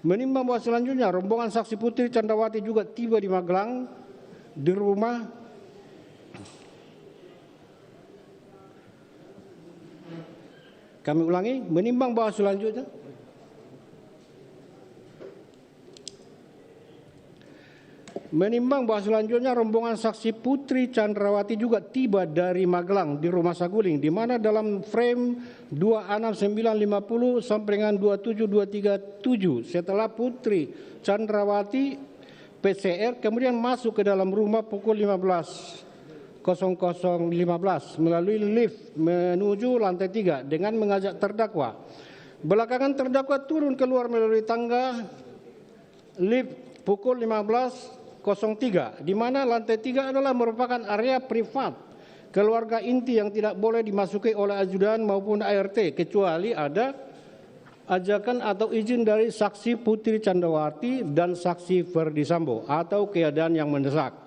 Menimbang bahwa selanjutnya rombongan saksi Putri Chandrawati juga tiba di Magelang di rumah menimbang bahwa selanjutnya rombongan saksi Putri Chandrawati juga tiba dari Magelang di rumah Saguling, di mana dalam frame 26950 sampai dengan 27237 setelah Putri Chandrawati PCR kemudian masuk ke dalam rumah pukul 15.00 melalui lift menuju lantai 3 dengan mengajak terdakwa. Belakangan terdakwa turun keluar melalui tangga lift pukul 15.03, di mana lantai 3 adalah merupakan area privat keluarga inti yang tidak boleh dimasuki oleh ajudan maupun ART kecuali ada ajakan atau izin dari saksi Putri Chandrawati dan saksi Ferdi Sambo atau keadaan yang mendesak.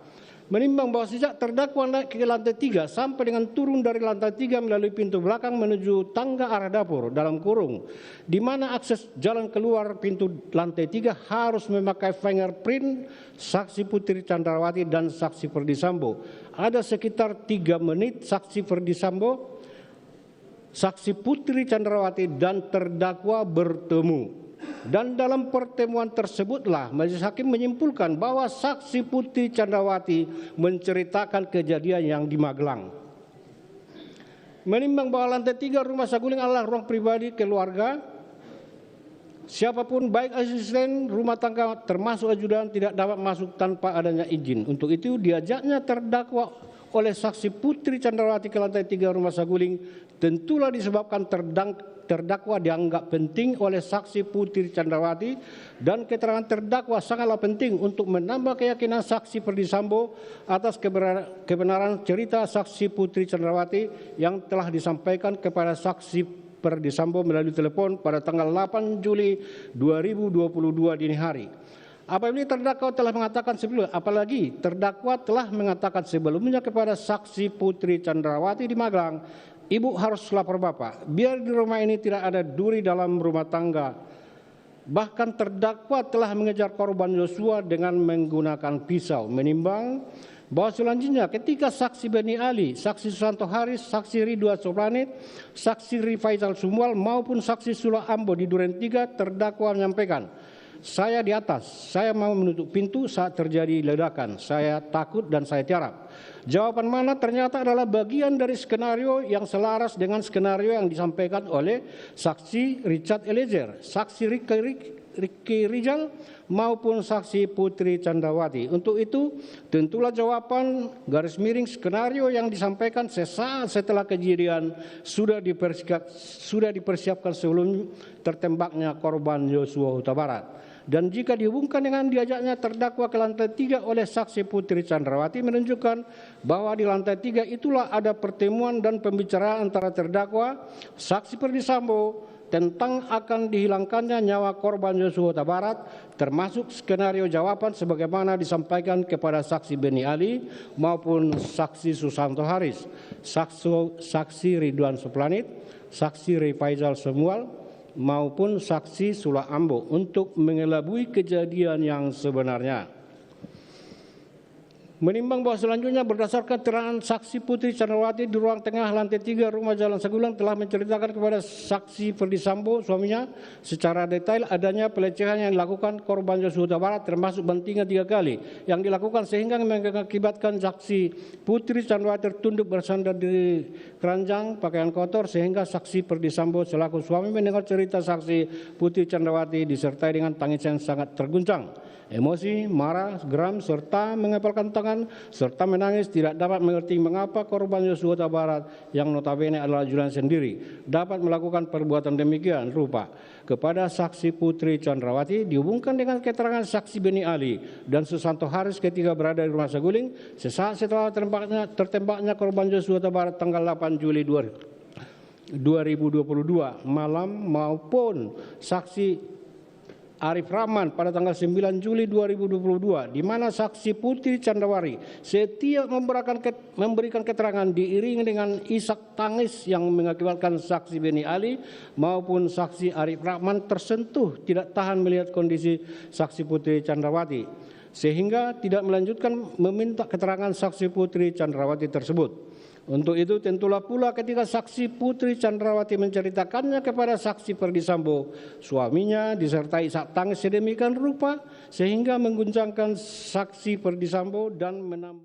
Menimbang bahwa sejak terdakwa naik ke lantai 3 sampai dengan turun dari lantai 3 melalui pintu belakang menuju tangga arah dapur dalam kurung, di mana akses jalan keluar pintu lantai 3 harus memakai fingerprint saksi Putri Chandrawati dan saksi Ferdi Sambo. Ada sekitar 3 menit saksi Ferdi Sambo, saksi Putri Chandrawati dan terdakwa bertemu. Dan dalam pertemuan tersebutlah majelis hakim menyimpulkan bahwa saksi Putri Chandrawati menceritakan kejadian yang di Magelang. Menimbang bahwa lantai 3 rumah Saguling adalah ruang pribadi keluarga, siapapun baik asisten rumah tangga termasuk ajudan tidak dapat masuk tanpa adanya izin. Untuk itu diajaknya terdakwa oleh saksi Putri Chandrawati ke lantai 3 rumah Saguling tentulah disebabkan terdakwa dianggap penting oleh saksi Putri Chandrawati dan keterangan terdakwa sangatlah penting untuk menambah keyakinan saksi Ferdi Sambo atas kebenaran cerita saksi Putri Chandrawati yang telah disampaikan kepada saksi Ferdi Sambo melalui telepon pada tanggal 8 Juli 2022 dini hari. Apabila terdakwa telah mengatakan sebelumnya, apalagi terdakwa telah mengatakan sebelumnya kepada saksi Putri Chandrawati di Magelang, Ibu harus lapor Bapak, biar di rumah ini tidak ada duri dalam rumah tangga. Bahkan terdakwa telah mengejar korban Yosua dengan menggunakan pisau. Menimbang bahwa selanjutnya ketika saksi Beni Ali, saksi Susanto Haris, saksi Ridwan Soplanit, saksi Rifaizal Sumual maupun saksi Sula Ambo di Duren 3 terdakwa menyampaikan, saya di atas, saya mau menutup pintu saat terjadi ledakan, saya takut dan saya tiarap. Jawaban mana ternyata adalah bagian dari skenario yang selaras dengan skenario yang disampaikan oleh saksi Richard Eliezer, saksi Ricky Rizal maupun saksi Putri Chandrawati. Untuk itu tentulah jawaban garis miring skenario yang disampaikan sesaat setelah kejadian sudah dipersiapkan sebelum tertembaknya korban Yosua Huta Barat. Dan jika dihubungkan dengan diajaknya terdakwa ke lantai 3 oleh saksi Putri Chandrawati menunjukkan bahwa di lantai 3 itulah ada pertemuan dan pembicaraan antara terdakwa, saksi Ferdi Sambo tentang akan dihilangkannya nyawa korban Yosua Huta Barat, termasuk skenario jawaban sebagaimana disampaikan kepada saksi Beni Ali maupun saksi Susanto Haris, saksi Ridwan Soplanit, saksi Rifaizal Sumual maupun saksi Sula Ambo untuk mengelabui kejadian yang sebenarnya. Menimbang bahwa selanjutnya berdasarkan keterangan saksi Putri Chandrawati di ruang tengah lantai 3 rumah Jalan Saguling telah menceritakan kepada saksi Ferdi Sambo suaminya secara detail adanya pelecehan yang dilakukan korban Yosua Huta Barat termasuk bantingan 3 kali yang dilakukan sehingga mengakibatkan saksi Putri Chandrawati tertunduk bersandar di keranjang pakaian kotor sehingga saksi Ferdi Sambo selaku suami mendengar cerita saksi Putri Chandrawati disertai dengan tangisan sangat terguncang, emosi, marah, geram, serta mengepalkan tangan, serta menangis tidak dapat mengerti mengapa korban Yosua Huta Barat yang notabene adalah ajudan sendiri dapat melakukan perbuatan demikian rupa kepada saksi Putri Chandrawati dihubungkan dengan keterangan saksi Beni Ali dan Susanto Haris ketika berada di rumah Saguling sesaat setelah tertembaknya korban Yosua Huta Barat tanggal 8 Juli 2022 malam maupun saksi Arif Rahman pada tanggal 9 Juli 2022, di mana saksi Putri Candrawati setiap memberikan keterangan diiringi dengan isak tangis yang mengakibatkan saksi Beni Ali maupun saksi Arif Rahman tersentuh tidak tahan melihat kondisi saksi Putri Candrawati, sehingga tidak melanjutkan meminta keterangan saksi Putri Candrawati tersebut. Untuk itu tentulah pula ketika saksi Putri Candrawati menceritakannya kepada saksi Ferdi Sambo, suaminya disertai isak tangis sedemikian rupa sehingga mengguncangkan saksi Ferdi Sambo dan menambah